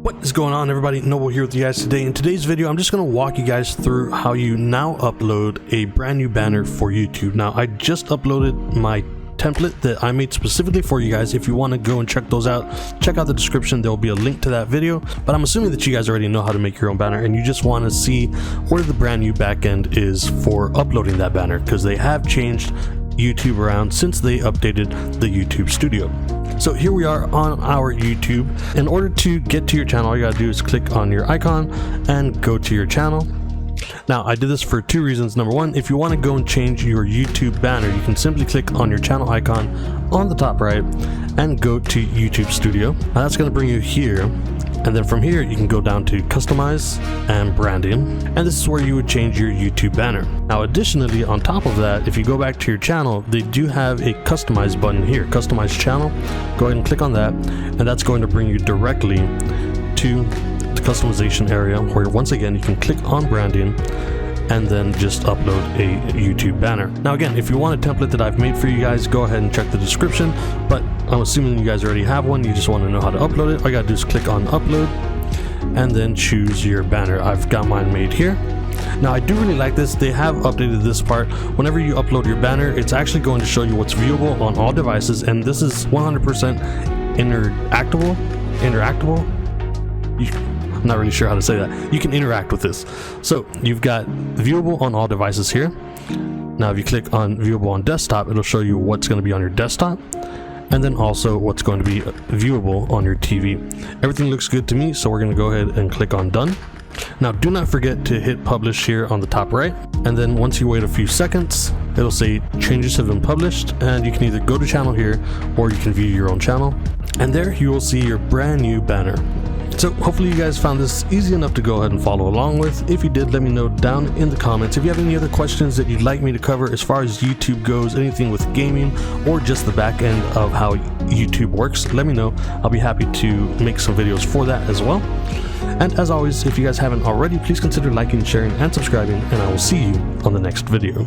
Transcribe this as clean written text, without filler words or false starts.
What is going on, everybody? Noble here with you guys today. In today's video, I'm just going to walk you guys through how you now upload a brand new banner for YouTube. Now, I just uploaded my template that I made specifically for you guys. If you want to go and check those out, check out the description. There will be a link to that video, but I'm assuming that you guys already know how to make your own banner and you just want to see where the brand new backend is for uploading that banner, because they have changed YouTube around since they updated the YouTube Studio. So here we are on our YouTube. In order to get to your channel, all you gotta do is click on your icon and go to your channel. Now, I did this for two reasons. Number one, if you want to go and change your YouTube banner, you can simply click on your channel icon on the top right and go to YouTube Studio. Now that's going to bring you here, and then from here you can go down to customize and branding, and this is where you would change your YouTube banner. Now additionally, on top of that, if you go back to your channel, they do have a customize button here, customize channel. Go ahead and click on that, and that's going to bring you directly to the customization area, where once again you can click on branding and then just upload a YouTube banner. Now again, if you want a template that I've made for you guys, go ahead and check the description, but I'm assuming you guys already have one. You just want to know how to upload it. All you gotta do is click on upload and then choose your banner. I've got mine made here. Now I do really like this. They have updated this part. Whenever you upload your banner, it's actually going to show you what's viewable on all devices, and this is 100% interactable. I'm not really sure how to say that. You can interact with this. So you've got viewable on all devices here. Now if you click on viewable on desktop, it'll show you what's going to be on your desktop, and then also what's going to be viewable on your TV. Everything looks good to me, so we're going to go ahead and click on done. Now do not forget to hit publish here on the top right, and then once you wait a few seconds, it'll say changes have been published, and you can either go to channel here or you can view your own channel, and there you will see your brand new banner. So hopefully you guys found this easy enough to go ahead and follow along with. If you did, let me know down in the comments. If you have any other questions that you'd like me to cover as far as YouTube goes, anything with gaming or just the back end of how YouTube works, let me know. I'll be happy to make some videos for that as well. And as always, if you guys haven't already, please consider liking, sharing, and subscribing, and I will see you on the next video.